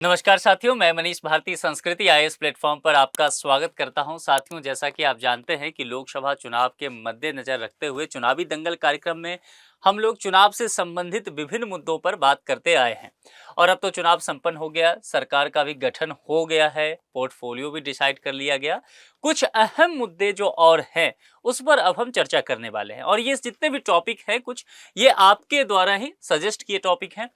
नमस्कार साथियों, मैं मनीष भारती संस्कृति आईएएस प्लेटफॉर्म पर आपका स्वागत करता हूं। साथियों, जैसा कि आप जानते हैं कि लोकसभा चुनाव के मद्देनजर रखते हुए चुनावी दंगल कार्यक्रम में हम लोग चुनाव से संबंधित विभिन्न मुद्दों पर बात करते आए हैं। और अब तो चुनाव संपन्न हो गया, सरकार का भी गठन हो गया है, पोर्टफोलियो भी डिसाइड कर लिया गया। कुछ अहम मुद्दे जो और हैं उस पर अब हम चर्चा करने वाले हैं, और ये जितने भी टॉपिक हैं कुछ ये आपके द्वारा ही सजेस्ट किए टॉपिक हैं।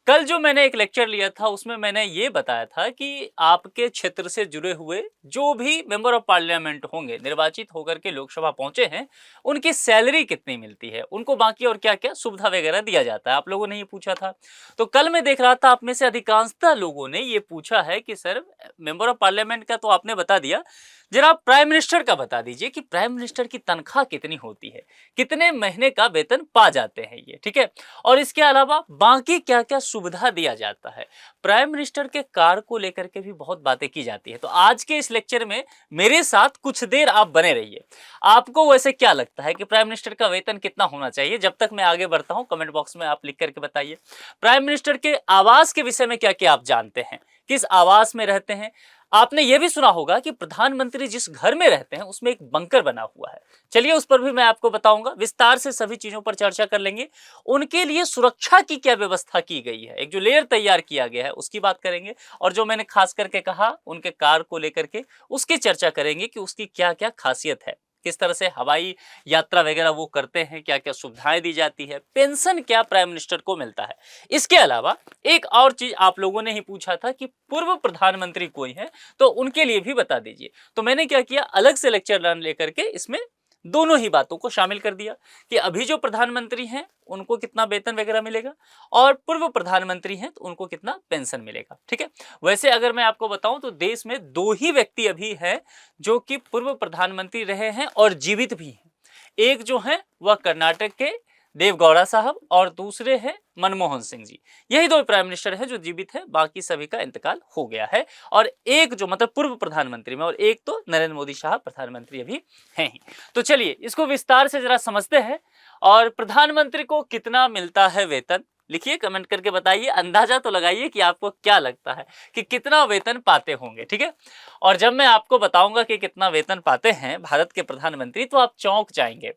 कल जो मैंने एक लेक्चर लिया था उसमें मैंने ये बताया था कि आपके क्षेत्र से जुड़े हुए जो भी मेंबर ऑफ पार्लियामेंट होंगे, निर्वाचित होकर के लोकसभा पहुंचे हैं, उनकी सैलरी कितनी मिलती है, उनको बाकी और क्या क्या सुविधा वगैरह दिया जाता है, आप लोगों ने ये पूछा था। तो कल मैं देख रहा था आप में से अधिकांशतः लोगों ने ये पूछा है कि सर, मेंबर ऑफ पार्लियामेंट का तो आपने बता दिया, जरा आप प्राइम मिनिस्टर का बता दीजिए कि प्राइम मिनिस्टर की तनख्वाह कितनी होती है, कितने महीने का वेतन पा जाते हैं ये, ठीक है। और इसके अलावा बाकी क्या क्या सुविधा दिया जाता है, प्राइम मिनिस्टर के कार्य को लेकर के भी बहुत बातें की जाती है। तो आज के इस लेक्चर में मेरे साथ कुछ देर आप बने रहिए। आपको वैसे क्या लगता है कि प्राइम मिनिस्टर का वेतन कितना होना चाहिए? जब तक मैं आगे बढ़ता हूं कमेंट बॉक्स में आप लिख करके बताइए। प्राइम मिनिस्टर के आवास के विषय में क्या क्या आप जानते हैं, किस आवास में रहते हैं? आपने यह भी सुना होगा कि प्रधानमंत्री जिस घर में रहते हैं उसमें एक बंकर बना हुआ है। चलिए उस पर भी मैं आपको बताऊंगा, विस्तार से सभी चीजों पर चर्चा कर लेंगे। उनके लिए सुरक्षा की क्या व्यवस्था की गई है, एक जो लेयर तैयार किया गया है उसकी बात करेंगे। और जो मैंने खास करके कहा उनके कार को लेकर के, उसकी चर्चा करेंगे कि उसकी क्या क्या खासियत है, किस तरह से हवाई यात्रा वगैरह वो करते हैं, क्या क्या सुविधाएं दी जाती है, पेंशन क्या प्राइम मिनिस्टर को मिलता है। इसके अलावा एक और चीज आप लोगों ने ही पूछा था कि पूर्व प्रधानमंत्री कोई है तो उनके लिए भी बता दीजिए। तो मैंने क्या किया, अलग से लेक्चर लेकर के इसमें दोनों ही बातों को शामिल कर दिया कि अभी जो प्रधानमंत्री हैं उनको कितना वेतन वगैरह मिलेगा, और पूर्व प्रधानमंत्री हैं तो उनको कितना पेंशन मिलेगा, ठीक है। वैसे अगर मैं आपको बताऊं तो देश में दो ही व्यक्ति अभी हैं जो कि पूर्व प्रधानमंत्री रहे हैं और जीवित भी हैं। एक जो है वह कर्नाटक के देवगौड़ा साहब, और दूसरे हैं मनमोहन सिंह जी। यही दो प्राइम मिनिस्टर हैं जो जीवित हैं, बाकी सभी का इंतकाल हो गया है। और एक जो मतलब पूर्व प्रधानमंत्री में, और एक तो नरेंद्र मोदी साहब प्रधानमंत्री अभी हैं ही। तो चलिए इसको विस्तार से जरा समझते हैं। और प्रधानमंत्री को कितना मिलता है वेतन, लिखिए कमेंट करके बताइए, अंदाजा तो लगाइए कि आपको क्या लगता है कि कितना वेतन पाते होंगे, ठीक है। और जब मैं आपको बताऊंगा कि कितना वेतन पाते हैं भारत के प्रधानमंत्री तो आप चौंक जाएंगे।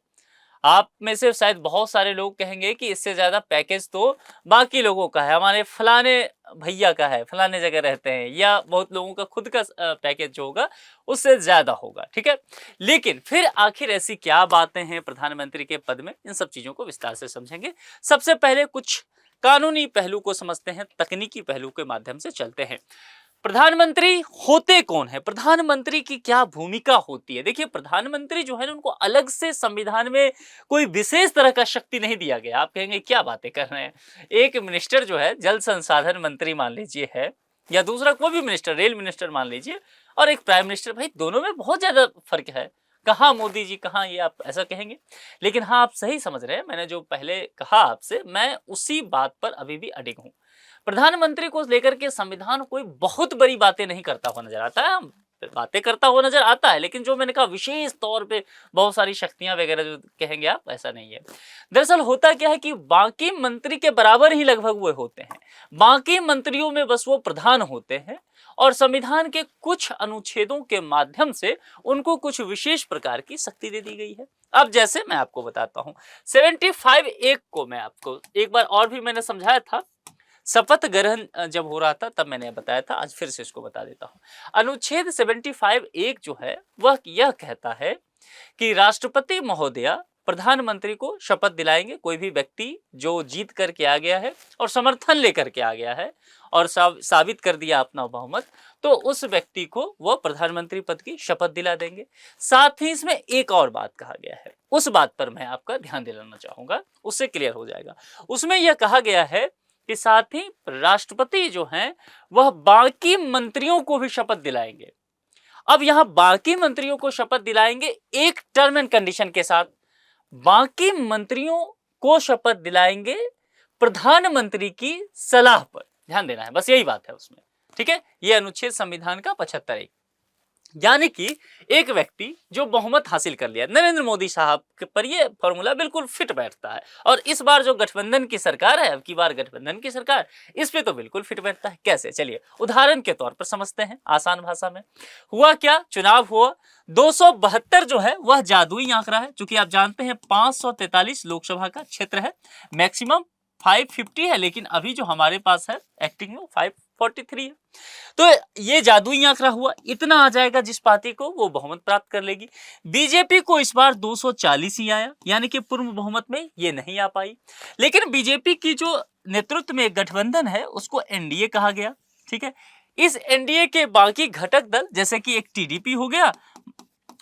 आप में से शायद बहुत सारे लोग कहेंगे कि इससे ज्यादा पैकेज तो बाकी लोगों का है, हमारे फलाने भैया का है, फलाने जगह रहते हैं, या बहुत लोगों का खुद का पैकेज जो होगा उससे ज्यादा होगा, ठीक है। लेकिन फिर आखिर ऐसी क्या बातें हैं प्रधानमंत्री के पद में, इन सब चीजों को विस्तार से समझेंगे। सबसे पहले कुछ कानूनी पहलू को समझते हैं, तकनीकी पहलू के माध्यम से चलते हैं। प्रधानमंत्री होते कौन है, प्रधानमंत्री की क्या भूमिका होती है? देखिए प्रधानमंत्री जो है ना, उनको अलग से संविधान में कोई विशेष तरह का शक्ति नहीं दिया गया। आप कहेंगे क्या बातें कर रहे हैं, एक मिनिस्टर जो है जल संसाधन मंत्री मान लीजिए है, या दूसरा कोई भी मिनिस्टर, रेल मिनिस्टर मान लीजिए, और एक प्राइम मिनिस्टर, भाई दोनों में बहुत ज्यादा फर्क है। कहाँ मोदी जी, कहाँ ये, आप ऐसा कहेंगे। लेकिन हाँ, आप सही समझ रहे हैं, मैंने जो पहले कहा आपसे, मैं उसी बात पर अभी भी अडिग हूं। प्रधानमंत्री को लेकर के संविधान कोई बहुत बड़ी बातें नहीं करता हुआ नजर आता है, बातें करता हुआ नजर आता है, लेकिन जो मैंने कहा विशेष तौर पे बहुत सारी शक्तियां वगैरह जो कहेंगे आप, ऐसा नहीं है। दरअसल होता क्या है कि बाकी मंत्री के बराबर ही लगभग वो होते हैं, बाकी मंत्रियों में बस वो प्रधान होते हैं, और संविधान के कुछ अनुच्छेदों के माध्यम से उनको कुछ विशेष प्रकार की शक्ति दे दी गई है। अब जैसे मैं आपको बताता हूं, 75(a) को मैं आपको एक बार और भी मैंने समझाया था, शपथ ग्रहण जब हो रहा था तब मैंने बताया था, आज फिर से इसको बता देता हूं। अनुच्छेद 75(a) जो है वह यह कहता है कि राष्ट्रपति महोदया प्रधानमंत्री को शपथ दिलाएंगे। कोई भी व्यक्ति जो जीत करके आ गया है और समर्थन लेकर के आ गया है और साबित कर दिया अपना बहुमत, तो उस व्यक्ति को वह प्रधानमंत्री पद की शपथ दिला देंगे। साथ ही इसमें एक और बात कहा गया है, उस बात पर मैं आपका ध्यान दिलाना चाहूंगा, उससे क्लियर हो जाएगा। उसमें यह कहा गया है कि साथ ही राष्ट्रपति जो हैं वह बाकी मंत्रियों को भी शपथ दिलाएंगे। अब यहां बाकी मंत्रियों को शपथ दिलाएंगे एक टर्म एंड कंडीशन के साथ, बाकी मंत्रियों को शपथ दिलाएंगे प्रधानमंत्री की सलाह पर। ध्यान देना है, बस यही बात है उसमें, ठीक है। यह अनुच्छेद संविधान का 75 है। यानी कि एक व्यक्ति जो बहुमत हासिल कर लिया, नरेंद्र मोदी साहब के पर ये फॉर्मूला बिल्कुल फिट बैठता है। और इस बार जो गठबंधन की सरकार है, अब की बार गठबंधन की सरकार, इस पे तो बिल्कुल फिट बैठता है। कैसे, चलिए उदाहरण के तौर पर समझते हैं आसान भाषा में। हुआ क्या, चुनाव हुआ, 272 जो है वह जादुई आंकड़ा है, क्योंकि आप जानते हैं 543 लोकसभा का क्षेत्र है, मैक्सिमम 550 है, लेकिन अभी जो हमारे पास है एक्टिंग में 543 है। तो ये जादुई आंकड़ा हुआ, इतना आ जाएगा जिस पार्टी को, वो बहुमत प्राप्त कर लेगी। बीजेपी को इस बार 240 ही आया, यानी कि पूर्ण बहुमत में ये नहीं आ पाई। लेकिन बीजेपी की जो नेतृत्व में गठबंधन है उसको एनडीए कहा गया, ठीक है। इस एनडीए के बाकी घटक दल जैसे कि एक टीडीपी हो गया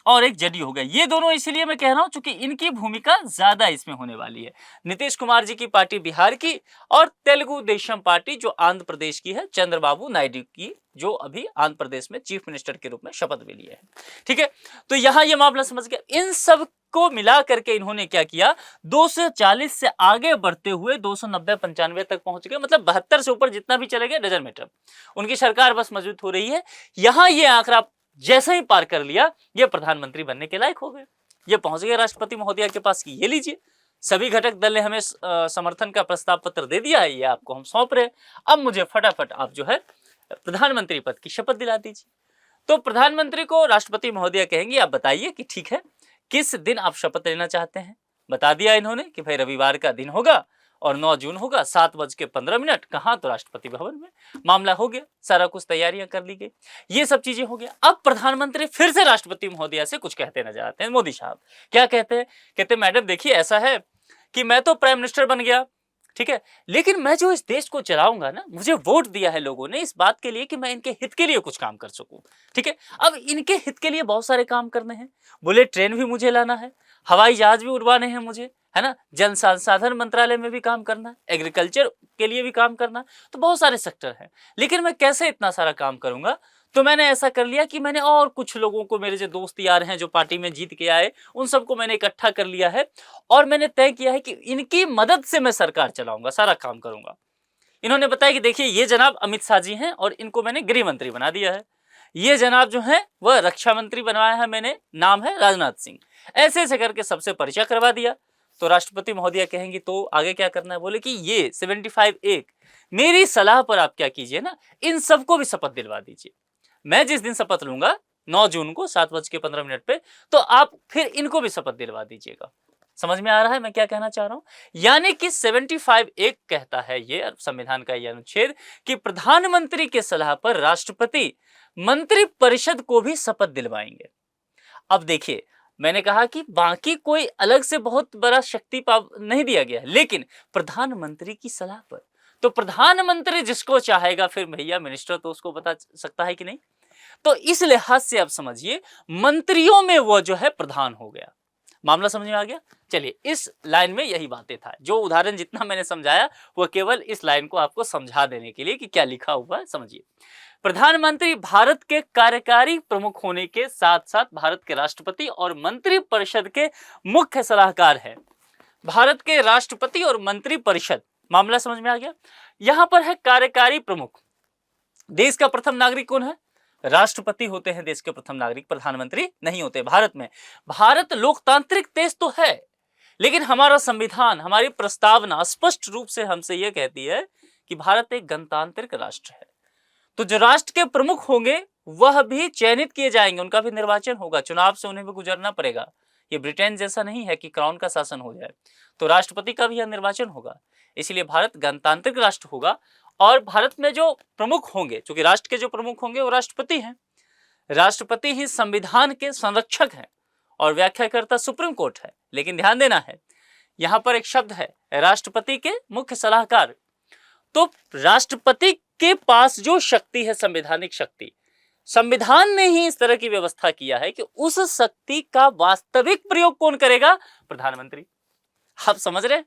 और एक जेडीयू हो गया, ये दोनों इसलिए मैं कह रहा हूं क्योंकि इनकी भूमिका ज्यादा इसमें होने वाली है। नीतीश कुमार जी की पार्टी बिहार की, और तेलुगु देशम पार्टी जो आंध्र प्रदेश की है, चंद्रबाबू नायडू की, जो अभी आंध्र प्रदेश में चीफ मिनिस्टर के रूप में शपथ भी लिए हैं, ठीक है। तो यहां ये मामला समझ गया। इन सब को मिला करके इन्होंने क्या किया, 240 से आगे बढ़ते हुए 290-95 तक पहुंच गए, मतलब 72 से ऊपर जितना भी चले गए डजंट मैटर, उनकी सरकार बस मजबूत हो रही है। यहां ये आंकड़ा जैसे ही पार कर लिया, ये प्रधानमंत्री बनने के लायक हो गए, ये पहुंच गए राष्ट्रपति महोदया के पास कि ये लीजिए, सभी घटक दल ने हमें समर्थन का प्रस्ताव पत्र दे दिया है, ये आपको हम सौंप रहे हैं, अब मुझे फटाफट आप जो है प्रधानमंत्री पद की शपथ दिला दीजिए। तो प्रधानमंत्री को राष्ट्रपति महोदया कहेंगे, आप बताइए कि ठीक है किस दिन आप शपथ लेना चाहते हैं। बता दिया इन्होंने कि भाई रविवार का दिन होगा और 9 जून होगा, 7:15। कहाँ, तो राष्ट्रपति भवन में। मामला हो गया, सारा कुछ तैयारियां कर ली गई, ये सब चीजें हो गया। अब प्रधानमंत्री फिर से राष्ट्रपति महोदया से कुछ कहते नजर आते हैं। मोदी साहब क्या कहते हैं, कहते मैडम देखिए ऐसा है कि मैं तो प्राइम मिनिस्टर बन गया, ठीक है, लेकिन मैं जो इस देश को चलाऊंगा ना, मुझे वोट दिया है लोगों ने इस बात के लिए कि मैं इनके हित के लिए कुछ काम कर सकूं, ठीक है। अब इनके हित के लिए बहुत सारे काम करने हैं, बुलेट ट्रेन भी मुझे लाना है, हवाई जहाज भी उड़वाने हैं मुझे, है ना, जल संसाधन मंत्रालय में भी काम करना है, एग्रीकल्चर के लिए भी काम करना है, तो बहुत सारे सेक्टर हैं। लेकिन मैं कैसे इतना सारा काम करूंगा, तो मैंने ऐसा कर लिया कि मैंने और कुछ लोगों को, मेरे जो दोस्त यार हैं जो पार्टी में जीत के आए, उन सबको मैंने इकट्ठा कर लिया है और मैंने तय किया है कि इनकी मदद से मैं सरकार चलाऊंगा, सारा काम करूंगा। इन्होंने बताया कि देखिए ये जनाब अमित शाह जी हैं और इनको मैंने गृह मंत्री बना दिया है, ये जनाब जो है वह रक्षा मंत्री बनवाया है मैंने, नाम है राजनाथ सिंह। ऐसे ऐसे करके सबसे परिचय करवा दिया। तो राष्ट्रपति महोदया कहेंगी तो आगे क्या करना है, बोले कि ये 75 एक मेरी सलाह पर आप क्या कीजिए ना, इन सबको भी शपथ दिलवा दीजिए। मैं जिस दिन शपथ लूंगा 9 जून को 7:15 पे, तो आप फिर इनको भी शपथ दिलवा दीजिएगा। समझ में आ रहा है मैं क्या कहना चाह रहा हूं। यानी कि 75 एक कहता है ये संविधान का ये अनुच्छेद कि प्रधानमंत्री के सलाह पर राष्ट्रपति मंत्री परिषद को भी शपथ दिलवाएंगे। अब देखिए मैंने कहा कि बाकी कोई अलग से बहुत बड़ा शक्ति नहीं दिया गया, लेकिन प्रधानमंत्री की सलाह पर, तो प्रधानमंत्री जिसको चाहेगा फिर भैया मिनिस्टर तो उसको बता सकता है कि नहीं। तो इस लिहाज से आप समझिए मंत्रियों में वो जो है प्रधान हो गया। मामला समझ में आ गया। चलिए इस लाइन में यही बातें था, जो उदाहरण जितना मैंने समझाया वो केवल इस लाइन को आपको समझा देने के लिए कि क्या लिखा हुआ है, समझिए। प्रधानमंत्री भारत के कार्यकारी प्रमुख होने के साथ साथ भारत के राष्ट्रपति और मंत्री परिषद के मुख्य सलाहकार हैं। भारत के राष्ट्रपति और मंत्री परिषद, मामला समझ में आ गया। यहां पर है कार्यकारी प्रमुख। देश का प्रथम नागरिक कौन है, राष्ट्रपति होते हैं देश के प्रथम नागरिक, प्रधानमंत्री नहीं होते भारत में। भारत लोकतांत्रिक देश तो है, लेकिन हमारा संविधान, हमारी प्रस्तावना स्पष्ट रूप से हमसे यह कहती है कि भारत एक गणतांत्रिक राष्ट्र है। तो जो राष्ट्र के प्रमुख होंगे वह भी चयनित किए जाएंगे, उनका भी निर्वाचन होगा, चुनाव से उन्हें भी गुजरना पड़ेगा। ये ब्रिटेन जैसा नहीं है कि क्राउन का शासन हो जाए, तो राष्ट्रपति का भी निर्वाचन होगा। इसलिए भारत गणतांत्रिक राष्ट्र होगा और भारत में जो प्रमुख होंगे, क्योंकि राष्ट्र के जो प्रमुख होंगे वो राष्ट्रपति हैं। राष्ट्रपति ही संविधान के संरक्षक हैं और व्याख्याकर्ता सुप्रीम कोर्ट है। लेकिन ध्यान देना है, यहां पर एक शब्द है राष्ट्रपति के मुख्य सलाहकार। तो राष्ट्रपति के पास जो शक्ति है, संवैधानिक शक्ति, संविधान ने ही इस तरह की व्यवस्था किया है कि उस शक्ति का वास्तविक प्रयोग कौन करेगा, प्रधानमंत्री। आप समझ रहे,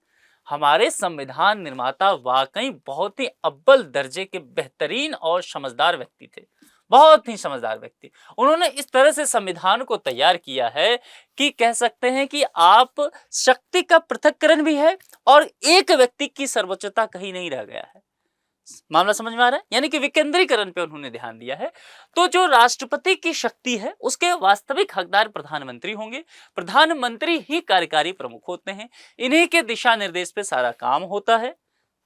हमारे संविधान निर्माता वाकई बहुत ही अव्वल दर्जे के बेहतरीन और समझदार व्यक्ति थे, बहुत ही समझदार व्यक्ति। उन्होंने इस तरह से संविधान को तैयार किया है कि कह सकते हैं कि आप शक्ति का पृथक्करण भी है और एक व्यक्ति की सर्वोच्चता कहीं नहीं रह गया है। मामला समझ में आ रहा है? यानी कि विकेंद्रीकरण पे उन्होंने ध्यान दिया है। तो जो राष्ट्रपति की शक्ति है उसके वास्तविक हकदार प्रधानमंत्री होंगे। प्रधानमंत्री ही कार्यकारी प्रमुख होते हैं, इन्हीं के दिशा निर्देश पे सारा काम होता है।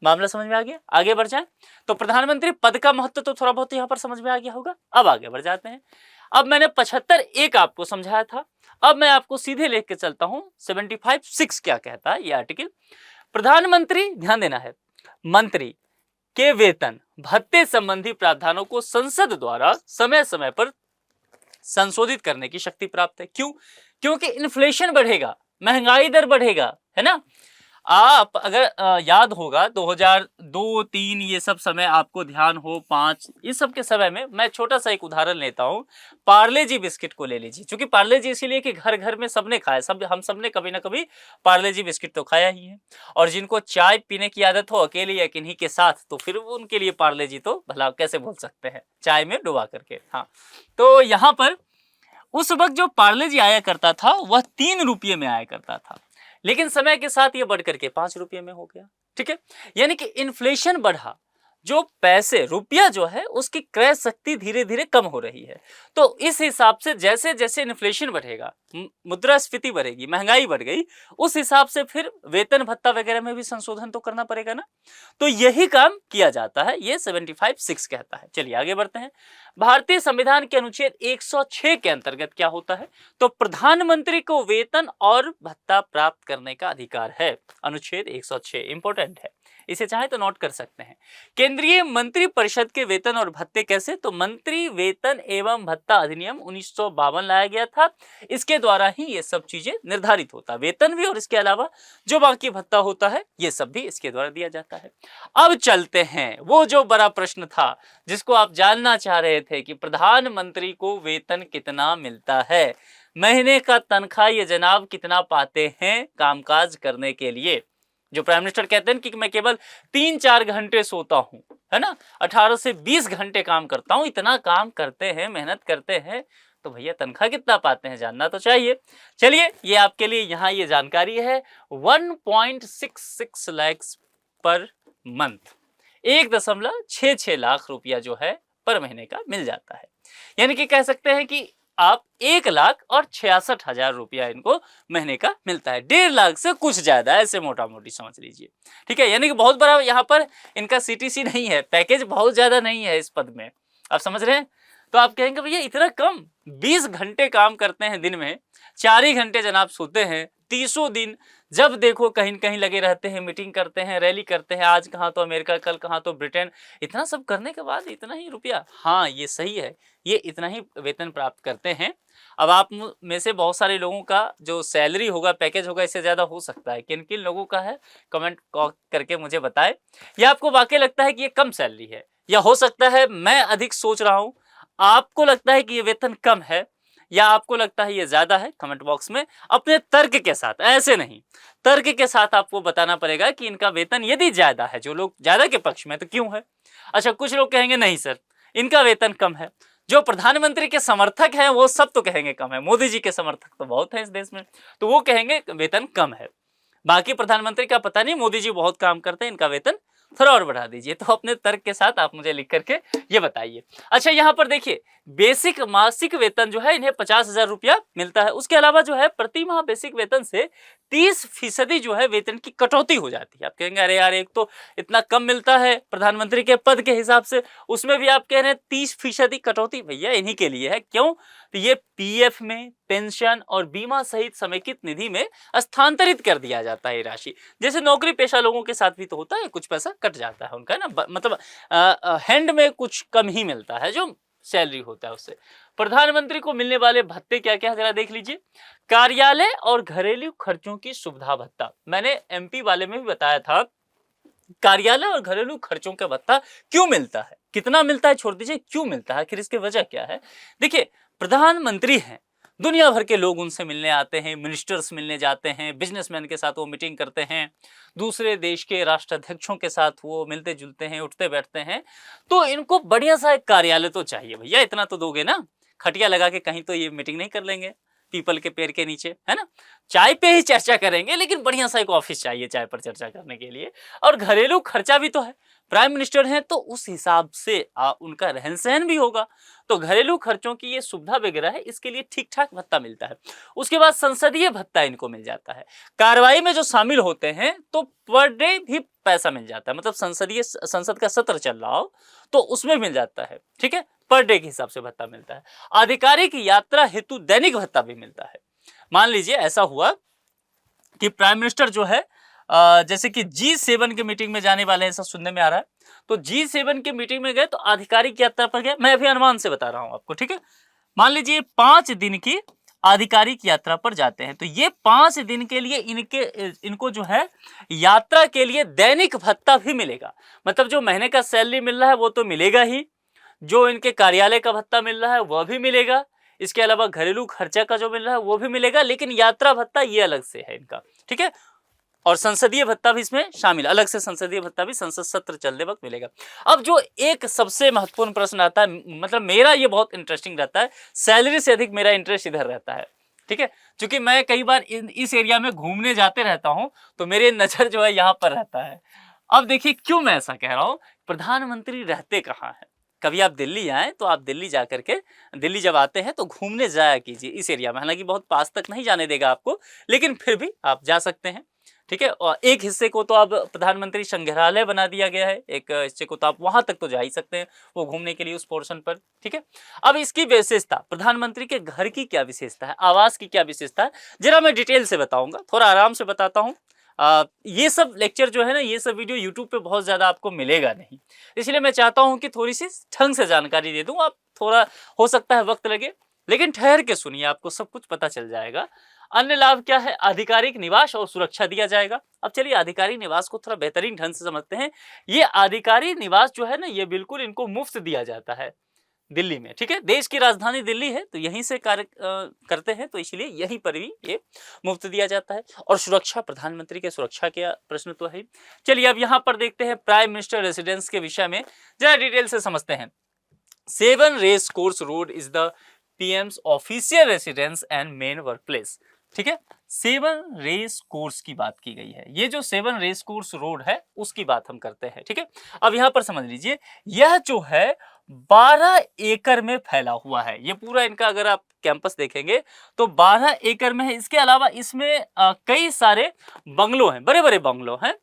मामला समझ में आ गया? आगे बढ़ जाए तो प्रधानमंत्री पद का महत्व तो थोड़ा बहुत यहाँ पर समझ में आ गया होगा। अब आगे बढ़ जाते हैं। अब मैंने 75(1) आपको समझाया था, अब मैं आपको सीधे लेके के चलता हूं 75(6) क्या कहता है ये आर्टिकल। प्रधानमंत्री, ध्यान देना है, मंत्री के वेतन भत्ते संबंधी प्रावधानों को संसद द्वारा समय समय पर संशोधित करने की शक्ति प्राप्त है। क्यों? क्योंकि इन्फ्लेशन बढ़ेगा, महंगाई दर बढ़ेगा, है ना। आप अगर याद होगा 2002-3 ये सब समय आपको ध्यान हो, 5 इस सब के समय में मैं छोटा सा एक उदाहरण लेता हूँ। पार्ले जी बिस्किट को ले लीजिए, क्योंकि पार्ले जी इसीलिए कि घर घर में सबने खाया, हम सबने कभी ना कभी पार्ले जी बिस्किट तो खाया ही है। और जिनको चाय पीने की आदत हो अकेले या किन्हीं के साथ, तो फिर उनके लिए पार्ले जी तो भला कैसे भूल सकते हैं, चाय में डुबा करके। हाँ, तो यहाँ पर उस वक्त जो पार्ले जी आया करता था वह 3 रुपये में आया करता था, लेकिन समय के साथ ये बढ़ करके 5 रुपये में हो गया। ठीक है, यानी कि इन्फ्लेशन बढ़ा, जो पैसे रुपया जो है उसकी क्रय शक्ति धीरे धीरे कम हो रही है। तो इस हिसाब से जैसे जैसे इन्फ्लेशन बढ़ेगा, मुद्रास्फीति बढ़ेगी, महंगाई बढ़ गई, उस हिसाब से फिर वेतन भत्ता वगैरह में भी संशोधन तो करना पड़ेगा ना। तो यही काम किया जाता है, ये 75(6) कहता है। चलिए आगे बढ़ते हैं। भारतीय संविधान के अनुच्छेद 106 के अंतर्गत क्या होता है? तो प्रधानमंत्री को वेतन और भत्ता प्राप्त करने का अधिकार है। अनुच्छेद 106 इंपॉर्टेंट है, इसे चाहे तो नोट कर सकते हैं। केंद्रीय मंत्री परिषद के वेतन और भत्ते कैसे? तो मंत्री वेतन एवं भत्ता अधिनियम 1952 लाया गया था, इसके द्वारा ही ये सब चीजें निर्धारित होता है, वेतन भी और इसके अलावा जो बाकी भत्ता होता है ये सब भी इसके द्वारा दिया जाता है। अब चलते हैं, वो जो बड़ा प्रश्न था जिसको आप जानना चाह रहे थे कि प्रधानमंत्री को वेतन कितना मिलता है, महीने का तनख्वाह ये जनाब कितना पाते हैं कामकाज करने के लिए। जो प्राइम मिनिस्टर कहते हैं कि मैं केवल 3-4 घंटे सोता हूं, है ना, 18 से 20 घंटे काम करता हूं, इतना काम करते हैं, मेहनत करते हैं, तो भैया तनख्वाह कितना पाते हैं जानना तो चाहिए। चलिए ये आपके लिए यहाँ ये जानकारी है, 1.66 लाख पर मंथ, 1.66 लाख रुपया जो है पर महीने का मिल जाता है। यानी कि कह सकते हैं कि आप 1,66,000 रुपया इनको महीने का मिलता है, 1.5 लाख से कुछ ज्यादा, ऐसे मोटा मोटी समझ लीजिए। ठीक है, यानी कि बहुत बड़ा यहाँ पर इनका CTC नहीं है, पैकेज बहुत ज्यादा नहीं है इस पद में, आप समझ रहे हैं। तो आप कहेंगे भैया इतना कम, 20 घंटे काम करते हैं दिन में, 4 ही घंटे जनाब सोते हैं, 30 दिन जब देखो कहीं कहीं लगे रहते हैं, मीटिंग करते हैं, रैली करते हैं, आज कहाँ तो अमेरिका, कल कहाँ तो ब्रिटेन, इतना सब करने के बाद इतना ही रुपया? हाँ ये सही है, ये इतना ही वेतन प्राप्त करते हैं। अब आप में से बहुत सारे लोगों का जो सैलरी होगा, पैकेज होगा, इससे ज्यादा हो सकता है। किन किन लोगों का है कमेंट करके मुझे बताएं। या आपको वाकई लगता है कि ये कम सैलरी है, या हो सकता है मैं अधिक सोच रहा हूं, आपको लगता है कि ये वेतन कम है, या आपको लगता है ये ज्यादा है, कमेंट बॉक्स में अपने तर्क के साथ, ऐसे नहीं, तर्क के साथ आपको बताना पड़ेगा कि इनका वेतन यदि ज्यादा है, जो लोग ज्यादा के पक्ष में, तो क्यों है। अच्छा, कुछ लोग कहेंगे नहीं सर इनका वेतन कम है, जो प्रधानमंत्री के समर्थक हैं वो सब तो कहेंगे कम है, मोदी जी के समर्थक तो बहुत है इस देश में, तो वो कहेंगे वेतन कम है। बाकी प्रधानमंत्री का पता नहीं, मोदी जी बहुत काम करते हैं, इनका वेतन थोड़ा और बढ़ा दीजिए। तो अपने तर्क के साथ आप मुझे लिख करके ये बताइए। अच्छा, यहाँ पर देखिए, बेसिक मासिक वेतन जो है इन्हें 50,000 रुपया मिलता है। उसके अलावा जो है प्रति माह बेसिक वेतन से 30% जो है वेतन की कटौती हो जाती है। आप कहेंगे अरे यार एक तो इतना कम मिलता है प्रधानमंत्री के पद के हिसाब से, उसमें भी आप कह रहे हैं 30% कटौती। भैया इन्हीं के लिए है। क्यों? तो ये PF में, पेंशन और बीमा सहित समेकित निधि में स्थानांतरित कर दिया जाता है राशि। जैसे नौकरी पेशा लोगों के साथ भी तो होता है, कुछ पैसा कट जाता है उनका ना, मतलब हैंड में कुछ कम ही मिलता है जो सैलरी होता है उससे। प्रधानमंत्री को मिलने वाले भत्ते क्या क्या जरा देख लीजिए। कार्यालय और घरेलू खर्चों की सुविधा भत्ता, मैंने MP वाले में भी बताया था, कार्यालय और घरेलू खर्चों का भत्ता क्यों मिलता है, कितना मिलता है छोड़ दीजिए, क्यों मिलता है, आखिर इसकी वजह क्या है। देखिए, प्रधानमंत्री हैं, दुनिया भर के लोग उनसे मिलने आते हैं, मिनिस्टर्स मिलने जाते हैं, बिजनेसमैन के साथ वो मीटिंग करते हैं, दूसरे देश के राष्ट्राध्यक्षों के साथ वो मिलते जुलते हैं, उठते बैठते हैं। तो इनको बढ़िया सा एक कार्यालय तो चाहिए भैया, इतना तो दोगे ना, खटिया लगा के कहीं तो ये मीटिंग नहीं कर लेंगे पीपल के पेड़ के नीचे, है ना, चाय पे ही चर्चा करेंगे, लेकिन बढ़िया सा एक ऑफिस चाहिए चाय पर चर्चा करने के लिए। और घरेलू खर्चा भी तो है, प्राइम मिनिस्टर हैं तो उस हिसाब से उनका रहन सहन भी होगा। तो घरेलू खर्चों की ये सुविधा वगैरह है, इसके लिए ठीक ठाक भत्ता मिलता है। उसके बाद संसदीय भत्ता इनको मिल जाता है। कार्रवाई में जो शामिल होते हैं तो पर डे भी पैसा मिल जाता है, मतलब संसद का सत्र चल रहा हो तो उसमें मिल जाता है, ठीक है, पर डे के हिसाब से भत्ता मिलता है। आधिकारिक यात्रा हेतु दैनिक भत्ता भी मिलता है। मान लीजिए ऐसा हुआ कि प्राइम मिनिस्टर जो है जैसे कि G7 की मीटिंग में जाने वाले हैं, ऐसा सुनने में आ रहा है, तो G7 की मीटिंग में गए तो आधिकारिक यात्रा पर गए। मैं अभी अनुमान से बता रहा हूं आपको, ठीक है। मान लीजिए 5 दिन की आधिकारिक यात्रा पर जाते हैं, तो ये 5 दिन के लिए इनको जो है यात्रा के लिए दैनिक भत्ता भी मिलेगा। मतलब जो महीने का सैलरी मिल रहा है वो तो मिलेगा ही, जो इनके कार्यालय का भत्ता मिल रहा है वह भी मिलेगा, इसके अलावा घरेलू खर्चा का जो मिल रहा है वो भी मिलेगा, लेकिन यात्रा भत्ता ये अलग से है इनका, ठीक है। और संसदीय भत्ता भी इसमें शामिल, अलग से संसदीय भत्ता भी संसद सत्र चलते वक्त मिलेगा। अब जो एक सबसे महत्वपूर्ण प्रश्न आता है, मतलब मेरा ये बहुत इंटरेस्टिंग रहता है, सैलरी से अधिक मेरा इंटरेस्ट इधर रहता है, ठीक है, क्योंकि मैं कई बार इस एरिया में घूमने जाते रहता हूं तो मेरे नजर जो है यहाँ पर रहता है। अब देखिए क्यों मैं ऐसा कह रहा हूं, प्रधानमंत्री रहते कहाँ हैं। कभी आप दिल्ली आए तो आप दिल्ली जा करके, दिल्ली जब आते हैं तो घूमने जाया कीजिए इस एरिया में, हालांकि बहुत पास तक नहीं जाने देगा आपको, लेकिन फिर भी आप जा सकते हैं, ठीक है। और एक हिस्से को तो अब प्रधानमंत्री संग्रहालय बना दिया गया है, एक हिस्से को तो आप वहां तक तो जा ही सकते हैं वो घूमने के लिए उस पोर्शन पर, ठीक है। अब इसकी विशेषता, प्रधानमंत्री के घर की क्या विशेषता है, आवास की क्या विशेषता है, जरा मैं डिटेल से बताऊंगा, थोड़ा आराम से बताता हूँ। ये सब लेक्चर जो है ना, ये सब वीडियो यूट्यूब पे बहुत ज़्यादा आपको मिलेगा नहीं, इसलिए मैं चाहता हूँ कि थोड़ी सी ढंग से जानकारी दे दूँ। आप थोड़ा हो सकता है वक्त लगे, लेकिन ठहर के सुनिए, आपको सब कुछ पता चल जाएगा। अन्य लाभ क्या है, आधिकारिक निवास और सुरक्षा दिया जाएगा। अब चलिए आधिकारिक निवास को थोड़ा बेहतरीन ढंग से समझते हैं। ये आधिकारिक निवास जो है ना, ये बिल्कुल इनको मुफ्त दिया जाता है दिल्ली में, ठीक है। देश की राजधानी दिल्ली है तो यहीं से कार्य करते हैं, तो इसलिए यहीं पर भी ये मुफ्त दिया जाता है। और सुरक्षा, प्रधानमंत्री के सुरक्षा के प्रश्न तो है। चलिए अब यहाँ पर देखते हैं प्राइम मिनिस्टर रेसिडेंस के विषय में, जरा डिटेल से समझते हैं। 7 race course road is the PM's official residence and main work place, ठीक है। 7 रेस कोर्स की बात की गई है, ये जो 7 रेस कोर्स रोड है उसकी बात हम करते हैं, ठीक है। अब यहां पर समझ लीजिए, यह जो है 12 एकड़ में फैला हुआ है, ये पूरा इनका अगर आप कैंपस देखेंगे तो 12 एकड़ में है। इसके अलावा इसमें कई सारे बंगलो हैं, बड़े बड़े बंगलो हैं,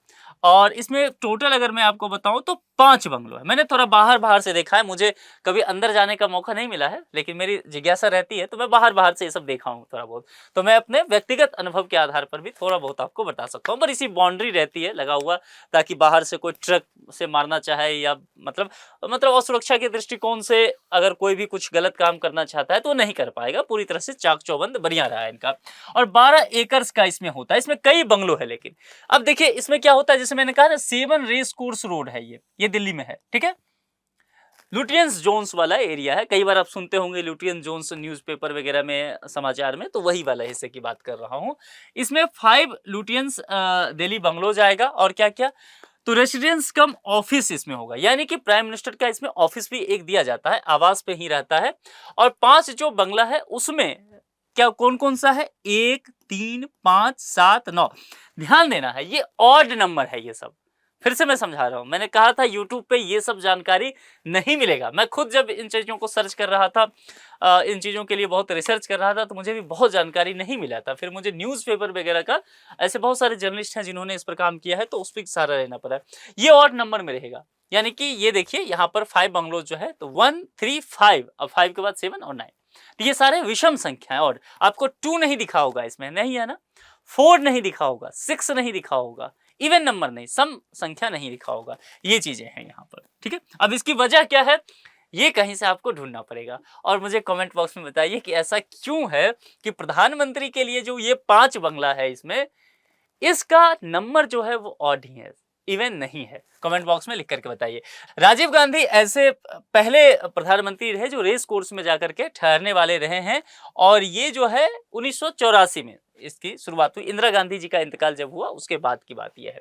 और इसमें टोटल अगर मैं आपको बताऊं तो 5 बंगलो है। मैंने थोड़ा बाहर से देखा है, मुझे कभी अंदर जाने का मौका नहीं मिला है, लेकिन मेरी जिज्ञासा रहती है तो मैं बाहर से ये सब देखा हूँ थोड़ा बहुत, तो मैं अपने व्यक्तिगत अनुभव के आधार पर भी थोड़ा बहुत आपको बता सकता हूँ। पर इसी बाउंड्री रहती है लगा हुआ, ताकि बाहर से कोई ट्रक से मारना चाहे या मतलब असुरक्षा के दृष्टिकोण से अगर कोई भी कुछ गलत काम करना चाहता है तो नहीं कर पाएगा, पूरी तरह से चाक चौबंद बढ़िया रहा है इनका। और 12 एकड़ का इसमें होता है, इसमें कई बंगलो है। लेकिन अब देखिए इसमें क्या होता है, जैसे मैंने कहा ना 7 रेस कोर्स रोड है, ये दिल्ली में है, ठीक है। लुटियंस जोन्स वाला एरिया है, कई बार आप सुनते होंगे लुटियंस जोन्स न्यूज़पेपर वगैरह में, समाचार में, तो वही वाला हिस्से की बात कर रहा हूं। इसमें 5 लुटियंस दिल्ली बंगलो जाएगा, और क्या क्या, तो रेसिडेंस कम ऑफिस इसमें होगा, यानी कि प्राइम मिनिस्टर का इसमें ऑफिस भी एक दिया जाता है, आवास पे ही रहता है। और 5 जो बंगला है उसमें क्या कौन कौन सा है, 1 3 5 7 9, ध्यान देना है ये ऑड नंबर है। ये सब फिर से मैं समझा रहा हूं, मैंने कहा था यूट्यूब पे ये सब जानकारी नहीं मिलेगा। मैं खुद जब इन चीज़ों को सर्च कर रहा था, इन चीज़ों के लिए बहुत रिसर्च कर रहा था, तो मुझे भी बहुत जानकारी नहीं मिला था। फिर मुझे न्यूज़पेपर वगैरह का, ऐसे बहुत सारे जर्नलिस्ट हैं जिन्होंने इस पर काम किया है, तो उस पर सहारा लेना पड़ा। ये ऑड नंबर में रहेगा, यानी कि ये देखिए यहाँ पर 5 बंगलोज जो है, तो 1 3 5, अब 5 के बाद 7 और 9, तो ये सारे विषम संख्या है। और आपको 2 नहीं दिखा होगा इसमें, नहीं है ना, 4 नहीं दिखा होगा, 6 नहीं दिखा होगा, इवन नंबर नहीं, सम संख्या नहीं लिखा होगा, ये चीजें हैं यहाँ पर, ठीक है। अब इसकी वजह क्या है, ये कहीं से आपको ढूंढना पड़ेगा, और मुझे कमेंट बॉक्स में बताइए कि ऐसा क्यों है कि प्रधानमंत्री के लिए जो ये 5 बंगला है, इसमें इसका नंबर जो है वो ऑड ही है, इवन नहीं है। कमेंट बॉक्स में लिख करके बताइए। राजीव गांधी ऐसे पहले प्रधानमंत्री रहे जो रेस कोर्स में जाकर के ठहरने वाले रहे हैं, और ये जो है 1984 में इसकी शुरुआत हुई। इंदिरा गांधी जी का इंतकाल जब हुआ उसके बाद की बात यह है।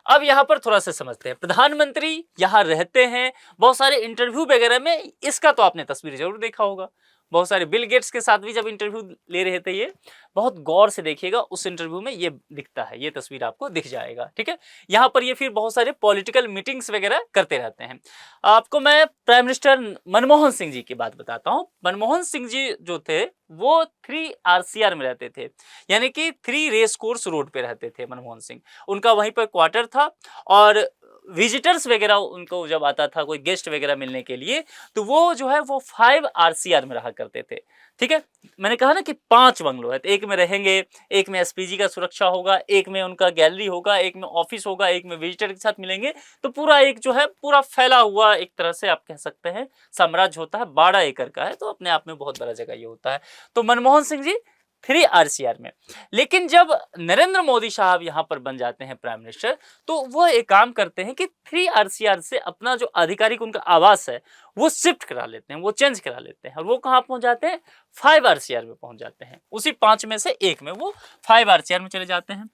अब यहाँ पर थोड़ा सा समझते हैं, प्रधानमंत्री यहाँ रहते हैं, बहुत सारे इंटरव्यू वगैरह में इसका तो आपने तस्वीर जरूर देखा होगा, बहुत सारे बिल गेट्स के साथ भी जब इंटरव्यू ले रहे थे ये, बहुत गौर से देखिएगा उस इंटरव्यू में ये दिखता है, ये तस्वीर आपको दिख जाएगा, ठीक है। यहाँ पर ये फिर बहुत सारे पॉलिटिकल मीटिंग्स वगैरह करते रहते हैं। आपको मैं प्राइम मिनिस्टर मनमोहन सिंह जी की बात बताता हूँ। मनमोहन सिंह जी जो थे वो 3 RCR में रहते थे, यानी कि 3 रेस कोर्स रोड पे रहते थे मनमोहन सिंह। उनका वहीं पर क्वार्टर था और विजिटर्स वगैरह उनको जब आता था कोई गेस्ट वगैरह मिलने के लिए, तो वो जो है वो 5 RCR में रहा करते थे, ठीक है। मैंने कहा ना कि 5 बंगलो है, तो एक में रहेंगे, एक में एसपीजी का सुरक्षा होगा, एक में उनका गैलरी होगा, एक में ऑफिस होगा, एक में विजिटर के साथ मिलेंगे, तो पूरा एक जो है पूरा फैला हुआ एक तरह से आप कह सकते हैं साम्राज्य होता है। 12 एकड़ का है, तो अपने आप में बहुत बड़ा जगह ये होता है। तो मनमोहन सिंह जी 3 RCR में। लेकिन जब नरेंद्र मोदी साहब यहाँ पर बन जाते हैं प्राइम मिनिस्टर, तो वो एक काम करते हैं कि 3 RCR से अपना जो आधिकारिक उनका आवास है वो शिफ्ट करा लेते हैं, वो चेंज करा लेते हैं, और वो कहाँ पहुंच जाते हैं, 5 RCR में पहुंच जाते हैं। उसी 5 में से एक में वो 5 RCR में चले जाते हैं।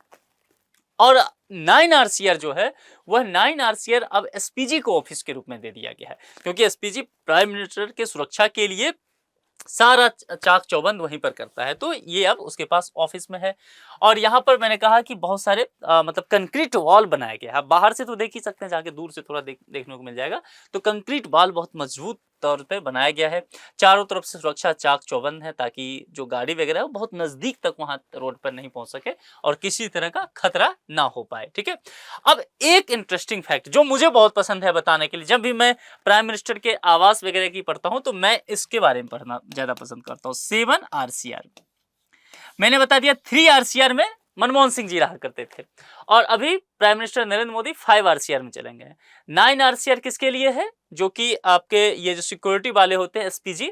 और 9 RCR जो है वह 9 RCR अब एसपीजी को ऑफिस के रूप में दे दिया गया है, क्योंकि एसपीजी प्राइम मिनिस्टर के सुरक्षा के लिए सारा चाक चौबंद वहीं पर करता है, तो ये अब उसके पास ऑफिस में है। और यहाँ पर मैंने कहा कि बहुत सारे मतलब कंक्रीट वॉल बनाया गया है। बाहर से तो देख ही सकते हैं, जाके दूर से थोड़ा देखने को मिल जाएगा। तो कंक्रीट वॉल बहुत मजबूत तौर पे बनाया गया है, चारों तरफ से सुरक्षा चाक चौबंद है, ताकि जो गाड़ी वगैरह है वो बहुत नजदीक तक वहां रोड पर नहीं पहुंच सके और किसी तरह का खतरा ना हो पाए, ठीक है। अब एक इंटरेस्टिंग फैक्ट जो मुझे बहुत पसंद है बताने के लिए, जब भी मैं प्राइम मिनिस्टर के आवास वगैरह की पढ़ता हूं तो मैं इसके बारे में पढ़ना ज्यादा पसंद करता हूं। 7 RCR मैंने बता दिया, 3 RCR में मनमोहन सिंह जी रहा करते थे, और अभी prime minister Narendra Modi 5 RCR में चलेंगे। 9 RCR किसके लिए है, जो कि आपके ये जो सिक्योरिटी वाले होते हैं एसपीजी,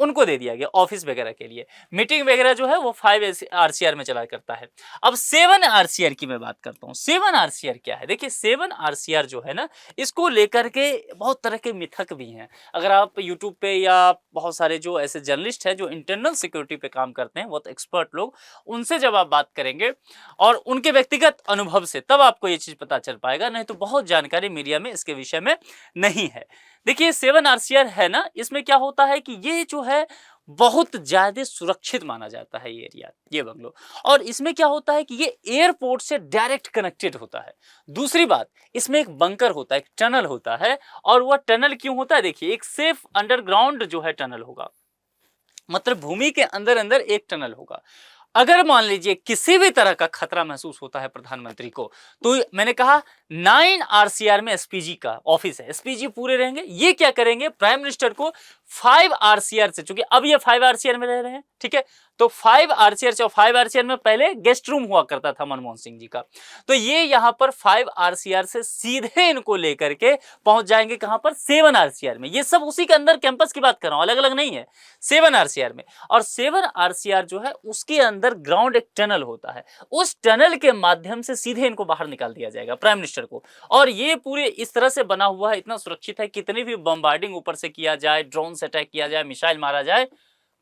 उनको दे दिया गया ऑफिस वगैरह के लिए। मीटिंग वगैरह जो है वो 5 RCR में चला करता है। अब 7 RCR की मैं बात करता हूँ। 7 RCR क्या है, देखिए 7 RCR जो है ना, इसको लेकर के बहुत तरह के मिथक भी हैं। अगर आप यूट्यूब पे या बहुत सारे जो ऐसे जर्नलिस्ट हैं जो इंटरनल सिक्योरिटी पे काम करते हैं, बहुत एक्सपर्ट लोग, उनसे जब आप बात करेंगे और उनके व्यक्तिगत अनुभव से, तब आपको ये चीज पता चल पाएगा, नहीं तो बहुत जानकारी मीडिया में इसके विषय में नहीं है। देखिए 7 RCR है ना, इसमें क्या होता है कि ये जो है बहुत ज्यादा सुरक्षित माना जाता है ये एरिया, ये बंगलो। और इसमें क्या होता है कि ये एयरपोर्ट से डायरेक्ट कनेक्टेड होता है। दूसरी बात, इसमें एक बंकर होता है, एक टनल होता है। और वह टनल क्यों होता है, देखिए एक सेफ अंडरग्राउंड जो है टनल होगा, मतलब भूमि के अंदर अंदर एक टनल होगा। अगर मान लीजिए किसी भी तरह का खतरा महसूस होता है प्रधानमंत्री को, तो मैंने कहा 9 RCR में एसपीजी का ऑफिस है, एसपीजी पूरे रहेंगे। ये क्या करेंगे, प्राइम मिनिस्टर को 5 RCR से, चूंकि अब ये 5 RCR में रह रहे हैं, ठीक है, तो 5 RCR से, 5 RCR में पहले गेस्ट रूम हुआ करता था मनमोहन सिंह जी का, तो ये यहां पर 5 RCR से सीधे इनको लेकर के पहुंच जाएंगे कहां पर, 7 RCR में। ये सब उसी के अंदर कैंपस की बात कर रहा हूं, अलग अलग नहीं है, 7 RCR में। और 7 RCR जो है उसके अंदर ग्राउंड एक टनल होता है, उस टनल के माध्यम से सीधे इनको बाहर निकाल दिया जाएगा प्राइम मिनिस्टर को। और ये पूरे इस तरह से बना हुआ है, इतना सुरक्षित है, कितनी भी बम्बार्डिंग ऊपर से किया जाए, ड्रोन से अटैक किया जाए, मिसाइल मारा जाए,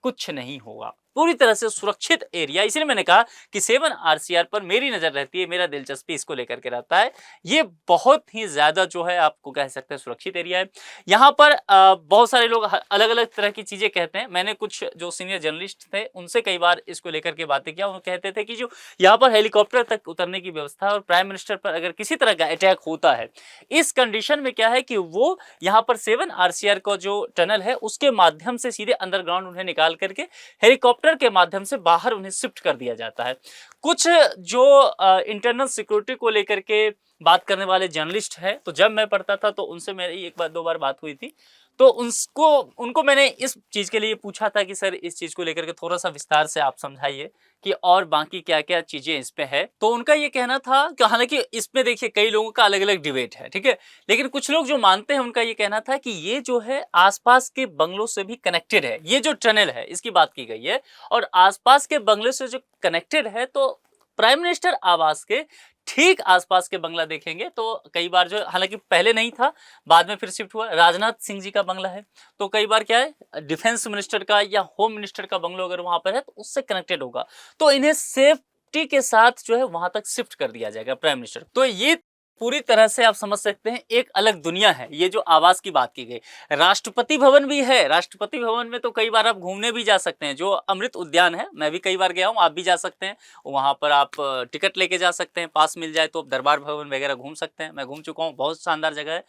कुछ नहीं होगा, पूरी तरह से सुरक्षित एरिया। इसलिए मैंने कहा कि 7 RCR पर मेरी नजर रहती है, मेरा दिलचस्पी इसको लेकर के रहता है। ये बहुत ही ज्यादा जो है आपको कह सकते हैं सुरक्षित एरिया है। यहाँ पर बहुत सारे लोग अलग अलग तरह की चीजें कहते हैं। मैंने कुछ जो सीनियर जर्नलिस्ट थे उनसे कई बार इसको लेकर के बातें किया, वो कहते थे कि जो यहाँ पर हेलीकॉप्टर तक उतरने की व्यवस्था है, और प्राइम मिनिस्टर पर अगर किसी तरह का अटैक होता है, इस कंडीशन में क्या है कि वो यहाँ पर 7 RCR का जो टनल है उसके माध्यम से सीधे अंडरग्राउंड उन्हें निकाल करके हेलीकॉप्टर के माध्यम से बाहर उन्हें शिफ्ट कर दिया जाता है। कुछ जो इंटरनल सिक्योरिटी को लेकर के बात करने वाले जर्नलिस्ट हैं, तो जब मैं पढ़ता था तो उनसे मेरी एक बार दो बार बात हुई थी, तो उनको मैंने इस चीज के लिए पूछा था कि सर इस चीज को लेकर के थोड़ा सा विस्तार से आप समझाइए कि और बाकी क्या क्या चीजें इस पे है। तो उनका ये कहना था कि हालांकि इसमें देखिए कई लोगों का अलग अलग डिबेट है, ठीक है, लेकिन कुछ लोग जो मानते हैं उनका ये कहना था कि ये जो है आसपास के बंगलों से भी कनेक्टेड है, ये जो टनल है इसकी बात की गई है, और आसपास के बंगले से जो कनेक्टेड है, तो प्राइम मिनिस्टर आवास के ठीक आसपास के बंगला देखेंगे तो कई बार जो, हालांकि पहले नहीं था, बाद में फिर शिफ्ट हुआ, राजनाथ सिंह जी का बंगला है, तो कई बार क्या है डिफेंस मिनिस्टर का या होम मिनिस्टर का बंगलो अगर वहां पर है तो उससे कनेक्टेड होगा, तो इन्हें सेफ्टी के साथ जो है वहां तक शिफ्ट कर दिया जाएगा प्राइम मिनिस्टर। तो ये पूरी तरह से आप समझ सकते हैं एक अलग दुनिया है। ये जो आवास की बात की गई, राष्ट्रपति भवन भी है। राष्ट्रपति भवन में तो कई बार आप घूमने भी जा सकते हैं, जो अमृत उद्यान है, मैं भी कई बार गया हूँ, आप भी जा सकते हैं। वहाँ पर आप टिकट लेके जा सकते हैं, पास मिल जाए तो आप दरबार भवन वगैरह घूम सकते हैं। मैं घूम चुका हूँ, बहुत शानदार जगह है।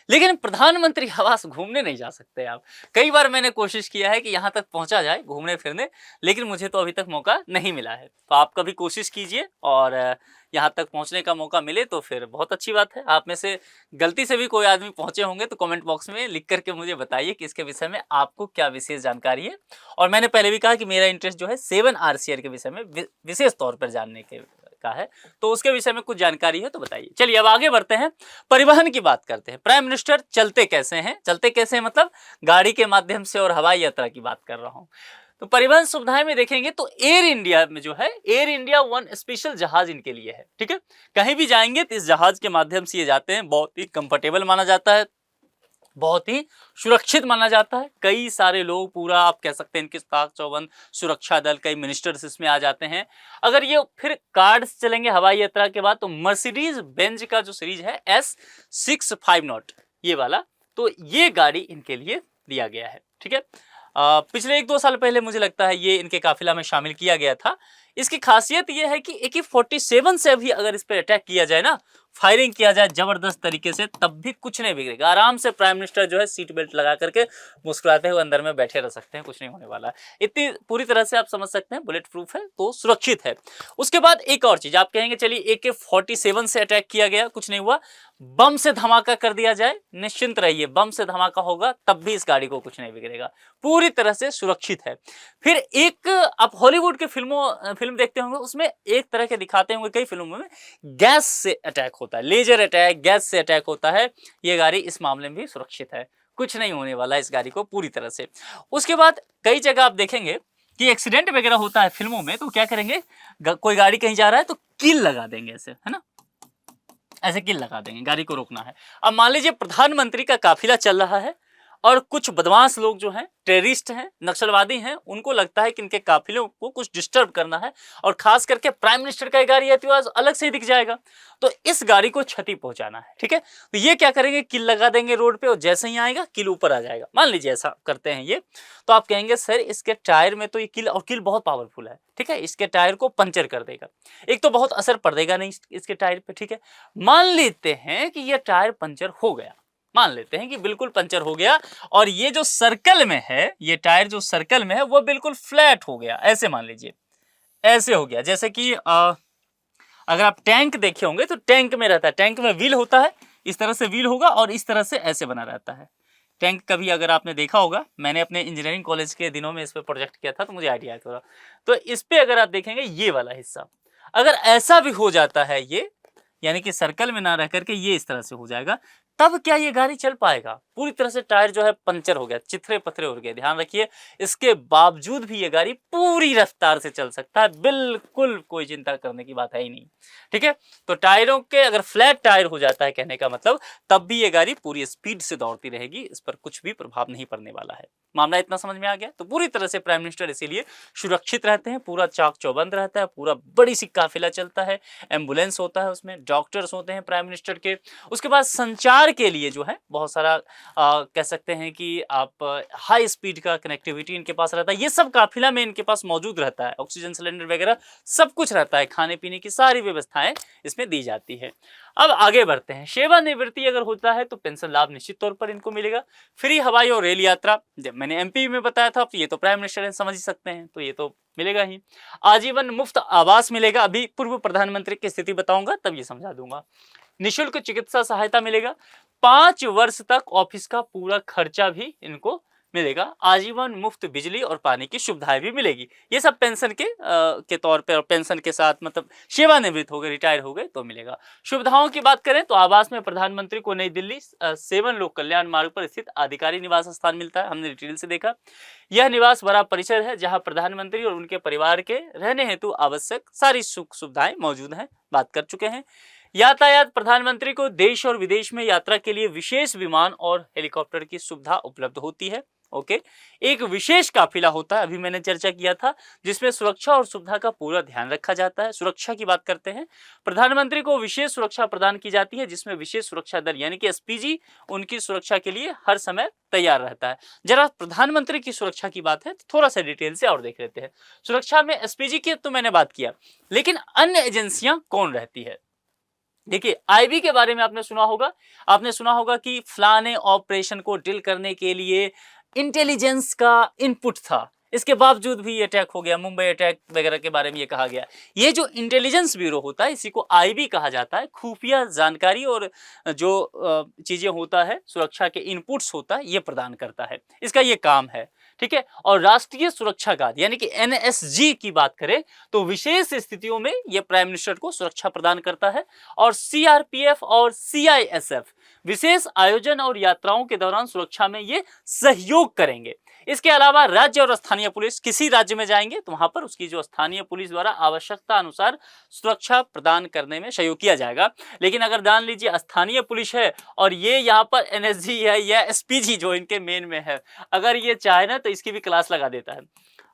लेकिन प्रधानमंत्री आवास घूमने नहीं जा सकते आप। कई बार मैंने कोशिश किया है कि यहाँ तक पहुँचा जाए घूमने फिरने, लेकिन मुझे तो अभी तक मौका नहीं मिला है। तो आप कभी कोशिश कीजिए और यहाँ तक पहुँचने का मौका मिले तो फिर बहुत अच्छी बात है। आप में से गलती से भी कोई आदमी पहुँचे होंगे तो कमेंट बॉक्स में लिख करके मुझे बताइए कि इसके विषय में आपको क्या विशेष जानकारी है। और मैंने पहले भी कहा कि मेरा इंटरेस्ट जो है 7 आरसीआर के विषय में विशेष तौर पर जानने के का है, तो उसके विषय में कुछ जानकारी है तो बताइए। चलिए अब आगे बढ़ते हैं, परिवहन की बात करते हैं। प्राइम मिनिस्टर चलते कैसे हैं? चलते कैसे हैं मतलब गाड़ी के माध्यम से और हवाई यात्रा की बात कर रहा हूँ। तो परिवहन सुविधाएं में देखेंगे तो एयर इंडिया में जो है, एयर इंडिया वन स्पेशल जहाज इनके लिए है, ठीक है। कहीं भी जाएंगे तो इस जहाज के माध्यम से ये जाते हैं। बहुत ही कंफर्टेबल माना जाता है, बहुत ही सुरक्षित माना जाता है। कई सारे लोग, पूरा आप कह सकते हैं इनके साथ चौबंद सुरक्षा दल, कई मिनिस्टर्स इसमें आ जाते हैं। अगर ये फिर कार्ड से चलेंगे हवाई यात्रा के बाद, तो मर्सिडीज बेंज का जो सीरीज है S650 ये वाला, तो ये गाड़ी इनके लिए दिया गया है, ठीक है। पिछले 1-2 साल पहले मुझे लगता है ये इनके काफिला में शामिल किया गया था। इसकी खासियत ये है कि AK-47 से भी अगर इस पर अटैक किया जाए ना, फायरिंग किया जाए जबरदस्त तरीके से, तब भी कुछ नहीं बिगड़ेगा। आराम से प्राइम मिनिस्टर जो है सीट बेल्ट लगा करके मुस्कुराते हुए अंदर में बैठे रह सकते हैं, कुछ नहीं होने वाला है। इतनी पूरी तरह से आप समझ सकते हैं, बुलेट प्रूफ है तो सुरक्षित है। उसके बाद एक और चीज आप कहेंगे, चलिए AK-47 से अटैक किया गया, कुछ नहीं हुआ, बम से धमाका कर दिया जाए, निश्चिंत रहिए, बम से धमाका होगा तब भी इस गाड़ी को कुछ नहीं बिगड़ेगा, पूरी तरह से सुरक्षित है। फिर एक आप हॉलीवुड के फिल्म देखते होंगे, उसमें एक तरह के दिखाते होंगे कई फिल्मों में, गैस से अटैक होता है, लेजर अटैक, गैस से अटैक होता है। ये गाड़ी इस मामले में भी सुरक्षित है, कुछ नहीं होने वाला इस गाड़ी को पूरी तरह से। उसके बाद कई जगह आप देखेंगे कि एक्सीडेंट वगैरह होता है फिल्मों में, तो क्या करेंगे, कोई गाड़ी कहीं जा रहा है तो कील लगा देंगे ऐसे, है ना, ऐसे कील लगा देंगे, गाड़ी को रोकना है। अब मान लीजिए प्रधानमंत्री का काफिला चल रहा है और कुछ बदमाश लोग जो हैं, टेररिस्ट हैं, नक्सलवादी हैं, उनको लगता है कि इनके काफिलों को कुछ डिस्टर्ब करना है, और खास करके प्राइम मिनिस्टर का गाड़ी है तो आज अलग से ही दिख जाएगा, तो इस गाड़ी को क्षति पहुंचाना है, ठीक है। तो ये क्या करेंगे, कील लगा देंगे रोड पे, और जैसे ही आएगा कील ऊपर आ जाएगा। मान लीजिए ऐसा करते हैं ये, तो आप कहेंगे सर इसके टायर में तो ये कील, और कील बहुत पावरफुल है, ठीक है, इसके टायर को पंचर कर देगा। एक तो बहुत असर पड़ेगा नहीं इसके टायर पे, ठीक है। मान लेते हैं कि ये टायर पंचर हो गया, मान लेते हैं कि बिल्कुल पंचर हो गया, और ये जो सर्कल में है, ये टायर जो सर्कल में है वो बिल्कुल फ्लैट हो गया, ऐसे मान लीजिए, ऐसे हो गया। जैसे कि अगर आप टैंक देखे होंगे तो टैंक में रहता है, टैंक में व्हील होता है, इस तरह से व्हील होगा और इस तरह से ऐसे बना रहता है टैंक। कभी अगर आपने देखा होगा, मैंने अपने इंजीनियरिंग कॉलेज के दिनों में इस पर प्रोजेक्ट किया था तो मुझे आइडिया है थोड़ा। तो इस पे अगर आप देखेंगे ये वाला हिस्सा अगर ऐसा भी हो जाता है, ये यानी कि सर्कल में ना रह करके ये इस तरह से हो जाएगा, तब क्या ये गाड़ी चल पाएगा? पूरी तरह से टायर जो है पंचर हो गया, चिथरे पथरे हो गए। ध्यान रखिए, इसके बावजूद भी ये गाड़ी पूरी रफ्तार से चल सकता है, बिल्कुल कोई चिंता करने की बात है ही नहीं, ठीक है। तो टायरों के अगर फ्लैट टायर हो जाता है, कहने का मतलब, तब भी ये गाड़ी पूरी स्पीड से दौड़ती रहेगी, इस पर कुछ भी प्रभाव नहीं पड़ने वाला है। मामला इतना समझ में आ गया? तो पूरी तरह से प्राइम मिनिस्टर इसीलिए सुरक्षित रहते हैं, पूरा चाक चौबंद रहता है, पूरा बड़ी सी काफिला चलता है, एम्बुलेंस होता है, उसमें डॉक्टर्स होते हैं प्राइम मिनिस्टर के। उसके बाद संचार के लिए जो है बहुत सारा कह सकते हैं कि आप हाई स्पीड का कनेक्टिविटी इनके पास रहता है, ये सब काफिला में इनके पास मौजूद रहता है, ऑक्सीजन सिलेंडर वगैरह सब कुछ रहता है, खाने पीने की सारी व्यवस्थाएं इसमें दी जाती है। अब आगे बढ़ते हैं, सेवानिवृत्ति अगर होता है तो पेंशन लाभ निश्चित तौर पर इनको मिलेगा। फ्री हवाई और रेल यात्रा, जब मैंने एमपी में बताया था, ये तो प्राइम मिनिस्टर है, समझ ही सकते हैं, तो ये तो मिलेगा ही। आजीवन मुफ्त आवास मिलेगा, अभी पूर्व प्रधानमंत्री की स्थिति बताऊंगा तब ये समझा दूंगा। निःशुल्क चिकित्सा सहायता मिलेगा, 5 वर्ष तक ऑफिस का पूरा खर्चा भी इनको मिलेगा, आजीवन मुफ्त बिजली और पानी की सुविधाएं भी मिलेगी। ये सब पेंशन के तौर पे, और पेंशन के साथ मतलब सेवानिवृत्त हो गए, रिटायर हो गए तो मिलेगा। सुविधाओं की बात करें तो आवास में प्रधानमंत्री को नई दिल्ली 7 लोक कल्याण मार्ग पर स्थित अधिकारी निवास स्थान मिलता है, हमने डिटेल से देखा। यह निवास बड़ा परिसर है जहाँ प्रधानमंत्री और उनके परिवार के रहने हेतु आवश्यक सारी सुख सुविधाएं मौजूद हैं, बात कर चुके हैं। यातायात, प्रधानमंत्री को देश और विदेश में यात्रा के लिए विशेष विमान और हेलीकॉप्टर की सुविधा उपलब्ध होती है, ओके। एक विशेष काफिला होता है, अभी मैंने चर्चा किया था, जिसमें सुरक्षा और सुविधा का पूरा ध्यान रखा जाता है। सुरक्षा की बात करते हैं, प्रधानमंत्री को विशेष सुरक्षा प्रदान की जाती है, जिसमें विशेष सुरक्षा दल यानी कि एसपीजी उनकी सुरक्षा के लिए हर समय तैयार रहता है। जरा प्रधानमंत्री की सुरक्षा की बात है तो थोड़ा सा डिटेल से और देख लेते हैं। सुरक्षा में एसपीजी की तो मैंने बात किया, लेकिन अन्य एजेंसियां कौन रहती है? देखिए, आईबी के बारे में आपने सुना होगा कि फलाने ऑपरेशन को डील करने के लिए इंटेलिजेंस का इनपुट था, इसके बावजूद भी ये अटैक हो गया, मुंबई अटैक वगैरह के बारे में ये कहा गया। ये जो इंटेलिजेंस ब्यूरो होता है, इसी को आईबी कहा जाता है। खुफिया जानकारी और जो चीजें होता है, सुरक्षा के इनपुट्स होता है, ये प्रदान करता है, इसका ये काम है, ठीक है। और राष्ट्रीय सुरक्षा गार्ड यानी कि एनएसजी की बात करें तो विशेष स्थितियों में ये प्राइम मिनिस्टर को सुरक्षा प्रदान करता है। और सीआरपीएफ और सीआईएसएफ विशेष आयोजन और यात्राओं के दौरान सुरक्षा में ये सहयोग करेंगे। इसके अलावा राज्य और स्थानीय पुलिस, किसी राज्य में जाएंगे तो वहां पर उसकी जो स्थानीय पुलिस द्वारा आवश्यकता अनुसार सुरक्षा प्रदान करने में सहयोग किया जाएगा। लेकिन अगर जान लीजिए स्थानीय पुलिस है और ये यहाँ पर एनएसजी है या एसपीजी जो इनके मेन में है, अगर ये चाहे ना तो इसकी भी क्लास लगा देता है।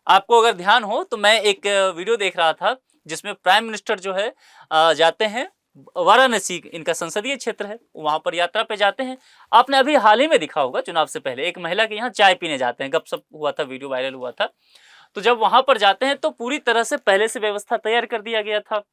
आपको अगर ध्यान हो तो मैं एक वीडियो देख रहा था जिसमें प्राइम मिनिस्टर जो है जाते हैं वाराणसी, इनका संसदीय क्षेत्र है, वहां पर यात्रा पे जाते हैं। आपने अभी हाल ही में दिखा होगा, चुनाव से पहले एक महिला के यहाँ चाय पीने जाते हैं, गपशप हुआ था, वीडियो वायरल हुआ था। तो जब वहां पर जाते हैं तो पूरी तरह से पहले से व्यवस्था तैयार कर दिया गया था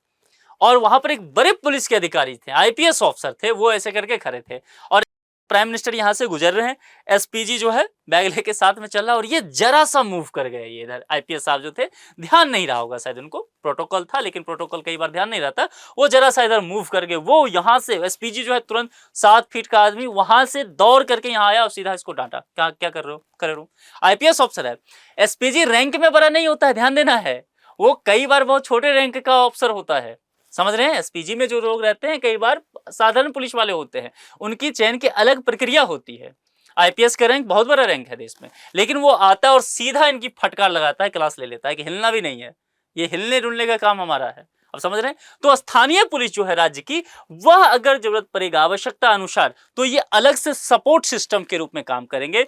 और वहां पर एक बड़े पुलिस के अधिकारी थे, आईपीएस ऑफिसर थे, वो ऐसे करके खड़े थे और प्राइम मिनिस्टर यहाँ से गुजर रहे हैं, एसपीजी जो है बैग लेके साथ में चल रहा है और ये जरा सा मूव कर गए। ये इधर आईपीएस साहब जो थे, ध्यान नहीं रहा होगा शायद उनको, प्रोटोकॉल था लेकिन प्रोटोकॉल कई बार ध्यान नहीं रहता, वो जरा सा इधर मूव कर गए। वो यहाँ से एसपीजी जो है तुरंत 7 फीट का आदमी वहां से दौड़ करके यहाँ आया और सीधा इसको डांटा, क्या क्या कर रहे हो। आईपीएस ऑफिसर है, एसपीजी रैंक में बड़ा नहीं होता है, ध्यान देना है, वो कई बार बहुत छोटे रैंक का ऑफिसर होता है, समझ रहे हैं। एसपीजी में जो लोग रहते हैं कई बार साधारण पुलिस वाले होते हैं, उनकी चयन की अलग प्रक्रिया होती है। आईपीएस का रैंक बहुत बड़ा रैंक है देश में, लेकिन वो आता है और सीधा इनकी फटकार लगाता है, क्लास ले लेता है कि हिलना भी नहीं है, ये हिलने डुलने का काम हमारा है। अब समझ रहे हैं। तो स्थानीय पुलिस जो है राज्य की, वह अगर जरूरत पड़ेगा आवश्यकता अनुसार तो ये अलग से सपोर्ट सिस्टम के रूप में काम करेंगे।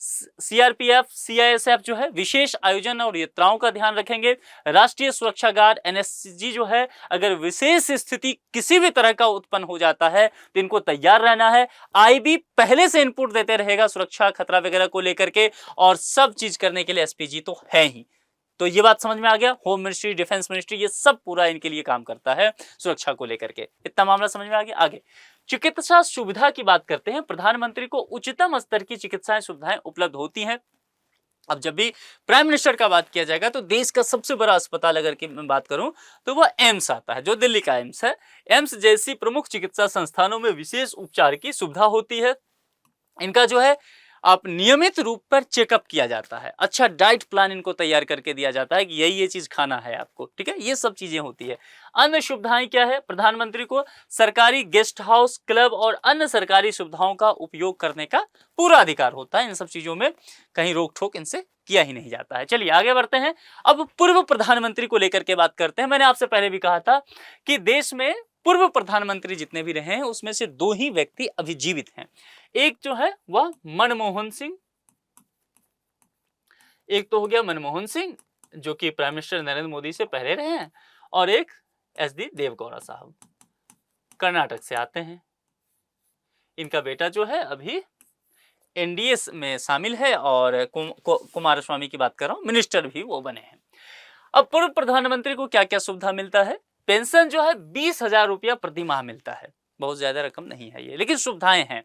सीआरपीएफ सीआईएसएफ जो है विशेष आयोजन और यात्राओं का ध्यान रखेंगे। राष्ट्रीय सुरक्षा गार्ड एनएसजी जो है, अगर विशेष स्थिति किसी भी तरह का उत्पन्न हो जाता है तो इनको तैयार रहना है। आईबी पहले से इनपुट देते रहेगा सुरक्षा खतरा वगैरह को लेकर के, और सब चीज करने के लिए एसपीजी तो है ही। तो ये बात समझ में आ गया, होम मिनिस्ट्री, डिफेंस मिनिस्ट्री, ये सब पूरा इनके लिए काम करता है सुरक्षा को लेकर के। इतना मामला समझ में आ गया। आगे चिकित्सा सुविधा की बात करते हैं। प्रधानमंत्री को उच्चतम स्तर की चिकित्सा सुविधाएं उपलब्ध होती हैं। अब जब भी प्राइम मिनिस्टर का बात किया जाएगा तो देश का सबसे बड़ा अस्पताल अगर की मैं बात करूं तो वह एम्स आता है, जो दिल्ली का एम्स है। एम्स जैसी प्रमुख चिकित्सा संस्थानों में विशेष उपचार की सुविधा होती है। इनका जो है आप नियमित रूप पर चेकअप किया जाता है, अच्छा डाइट प्लान इनको तैयार करके दिया जाता है कि यही ये चीज खाना है आपको, ठीक है, ये सब चीजें होती है। अन्य सुविधाएं क्या है, प्रधानमंत्री को सरकारी गेस्ट हाउस, क्लब और अन्य सरकारी सुविधाओं का उपयोग करने का पूरा अधिकार होता है। इन सब चीजों में कहीं रोक टोक इनसे किया ही नहीं जाता है। चलिए आगे बढ़ते हैं। अब पूर्व प्रधानमंत्री को लेकर के बात करते हैं। मैंने आपसे पहले भी कहा था कि देश में पूर्व प्रधानमंत्री जितने भी रहे हैं उसमें से 2 ही व्यक्ति अभी जीवित हैं। एक जो है वह मनमोहन सिंह, एक तो हो गया मनमोहन सिंह जो कि प्राइम मिनिस्टर नरेंद्र मोदी से पहले रहे हैं, और एक एचडी देवगौड़ा साहब कर्नाटक से आते हैं। इनका बेटा जो है अभी एनडीए में शामिल है और कुमारस्वामी की बात कर रहा हूं, मिनिस्टर भी वो बने हैं। अब पूर्व प्रधानमंत्री को क्या क्या सुविधा मिलता है? पेंशन जो है 20,000 रुपया प्रति माह मिलता है, बहुत ज्यादा रकम नहीं है ये, लेकिन सुविधाएं हैं।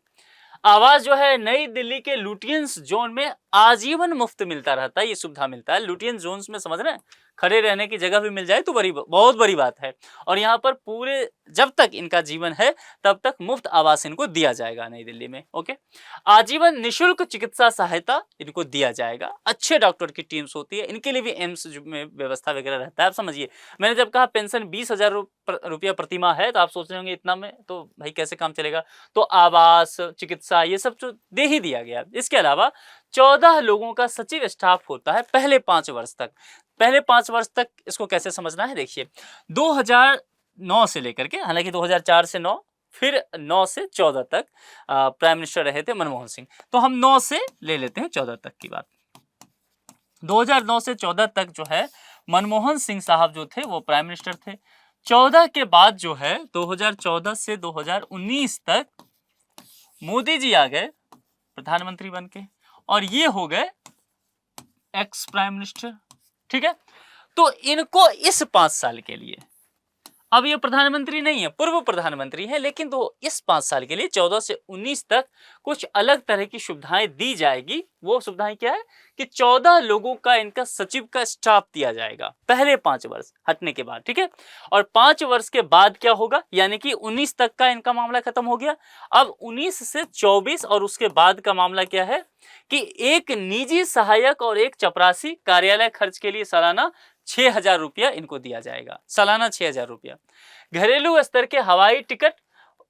आवास जो है नई दिल्ली के लुटियंस जोन में आजीवन मुफ्त मिलता रहता है, ये सुविधा मिलता है। लुटियंस जोन्स में समझ रहे हैं, खड़े रहने की जगह भी मिल जाए तो बहुत बड़ी बात है। और यहाँ पर पूरे जब तक इनका जीवन है तब तक मुफ्त आवास इनको दिया जाएगा नई दिल्ली में। ओके, आजीवन निःशुल्क चिकित्सा सहायता इनको दिया जाएगा। अच्छे डॉक्टर की टीम्स होती है, इनके लिए भी एम्स में व्यवस्था वगैरह रहता है। आप समझिए, मैंने जब कहा पेंशन 20,000 रुपया प्रति माह है तो आप सोच रहे होंगे इतना में तो भाई कैसे काम चलेगा, तो आवास, चिकित्सा, ये सब तो दे ही दिया गया। इसके अलावा 14 लोगों का सचिव स्टाफ होता है पहले 5 वर्ष तक। पहले 5 वर्ष तक इसको कैसे समझना है, देखिए 2009 से लेकर के, हालांकि 2004 से 9 फिर 9 से 14 तक प्राइम मिनिस्टर रहे थे मनमोहन सिंह। तो हम 9 से ले लेते हैं 14 तक की बात। 2009 से 14 तक जो है मनमोहन सिंह साहब जो थे वो प्राइम मिनिस्टर थे। 14 के बाद जो है 2014 से 2019 तक मोदी जी आ गए प्रधानमंत्री बन के, और ये हो गए एक्स प्राइम मिनिस्टर। ठीक है, तो इनको इस 5 साल के लिए, अब ये प्रधानमंत्री नहीं है, पूर्व प्रधानमंत्री है, लेकिन तो इस 5 साल के लिए 14 से 19 तक कुछ अलग तरह की सुविधाएं दी जाएगी। वो सुविधाएं क्या है कि 14 लोगों का इनका सचिव का स्टाफ दिया जाएगा पहले 5 वर्ष हटने के बाद। ठीक है, और 5 वर्ष के बाद क्या होगा, यानी कि 19 तक का इनका मामला खत्म हो गया। अब 19 से 24 और उसके बाद का मामला क्या है कि एक निजी सहायक और एक चपरासी कार्यालय खर्च के लिए सालाना 6,000 रुपया इनको दिया जाएगा, सालाना 6,000 रुपया। घरेलू स्तर के हवाई टिकट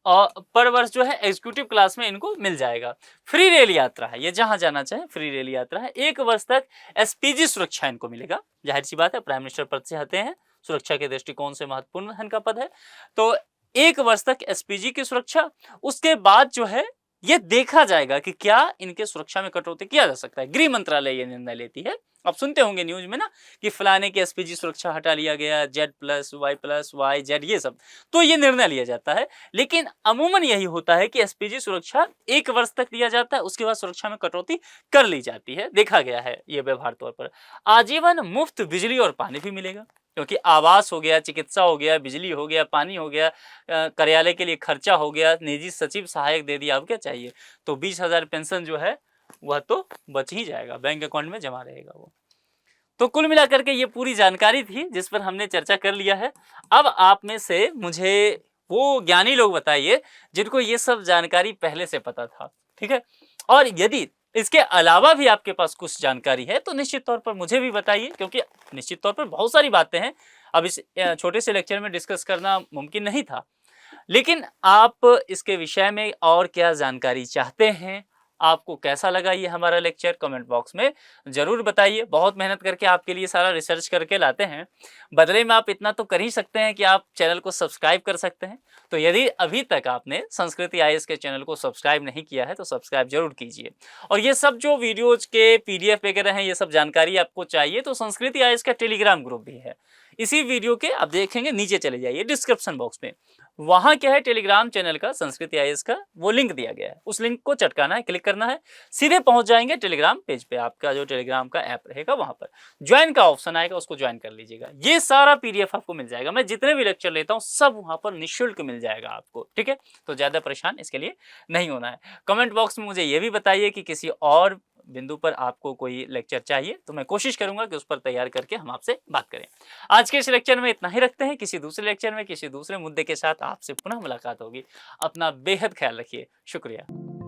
पर वर्ष जो है एग्जीक्यूटिव क्लास में इनको मिल जाएगा। फ्री रेल यात्रा है, ये जहां जाना चाहे फ्री रेल यात्रा है। 1 वर्ष तक एसपीजी सुरक्षा इनको मिलेगा। जाहिर सी बात है, प्राइम मिनिस्टर पद से हटे हैं, सुरक्षा के दृष्टिकोण से महत्वपूर्ण इनका पद है, तो 1 वर्ष तक एसपीजी की सुरक्षा। उसके बाद जो है ये देखा जाएगा कि क्या इनके सुरक्षा में कटौती किया जा सकता है। गृह मंत्रालय ये निर्णय लेती है। आप सुनते होंगे न्यूज में ना कि फलाने की एसपीजी सुरक्षा हटा लिया गया, Z+, Y+, ये सब, तो ये निर्णय लिया जाता है। लेकिन अमूमन यही होता है कि एसपीजी सुरक्षा 1 वर्ष तक दिया जाता है, उसके बाद सुरक्षा में कटौती कर ली जाती है। देखा गया है ये व्यवहार तौर पर। आजीवन मुफ्त बिजली और पानी भी मिलेगा, क्योंकि आवास हो गया, चिकित्सा हो गया, बिजली हो गया, पानी हो गया, कार्यालय के लिए खर्चा हो गया, निजी सचिव सहायक दे दिया, अब क्या चाहिए। तो 20,000 पेंशन जो है वह तो बच ही जाएगा, बैंक अकाउंट में जमा रहेगा वो। तो कुल मिलाकर के ये पूरी जानकारी थी जिस पर हमने चर्चा कर लिया है। अब आप में से मुझे वो ज्ञानी लोग बताइए जिनको ये सब जानकारी पहले से पता था। ठीक है, और यदि इसके अलावा भी आपके पास कुछ जानकारी है तो निश्चित तौर पर मुझे भी बताइए, क्योंकि निश्चित तौर पर बहुत सारी बातें हैं, अब इस छोटे से लेक्चर में डिस्कस करना मुमकिन नहीं था। लेकिन आप इसके विषय में और क्या जानकारी चाहते हैं, आपको कैसा लगा ये हमारा लेक्चर, कमेंट बॉक्स में ज़रूर बताइए। बहुत मेहनत करके आपके लिए सारा रिसर्च करके लाते हैं, बदले में आप इतना तो कर ही सकते हैं कि आप चैनल को सब्सक्राइब कर सकते हैं। तो यदि अभी तक आपने संस्कृति आईएएस के चैनल को सब्सक्राइब नहीं किया है तो सब्सक्राइब जरूर कीजिए। और ये सब जो वीडियोज के PDF वगैरह हैं, ये सब जानकारी आपको चाहिए तो संस्कृति आईएएस का टेलीग्राम ग्रुप भी है। इसी वीडियो के आप देखेंगे नीचे चले जाइए डिस्क्रिप्शन बॉक्स में, वहां क्या है टेलीग्राम चैनल का, संस्कृति आईएएस का वो लिंक दिया गया है। उस लिंक को चटकाना है, क्लिक करना है, सीधे पहुंच जाएंगे टेलीग्राम पेज पे। आपका जो टेलीग्राम का ऐप रहेगा वहां पर ज्वाइन का ऑप्शन आएगा, उसको ज्वाइन कर लीजिएगा। ये सारा PDF आपको मिल जाएगा। मैं जितने भी लेक्चर लेता हूँ सब वहां पर निःशुल्क मिल जाएगा आपको। ठीक है, तो ज्यादा परेशान इसके लिए नहीं होना है। कमेंट बॉक्स में मुझे ये भी बताइए कि किसी और बिंदु पर आपको कोई लेक्चर चाहिए तो मैं कोशिश करूंगा कि उस पर तैयार करके हम आपसे बात करें। आज के इस लेक्चर में इतना ही रखते हैं। किसी दूसरे लेक्चर में किसी दूसरे मुद्दे के साथ आपसे पुनः मुलाकात होगी। अपना बेहद ख्याल रखिए। शुक्रिया।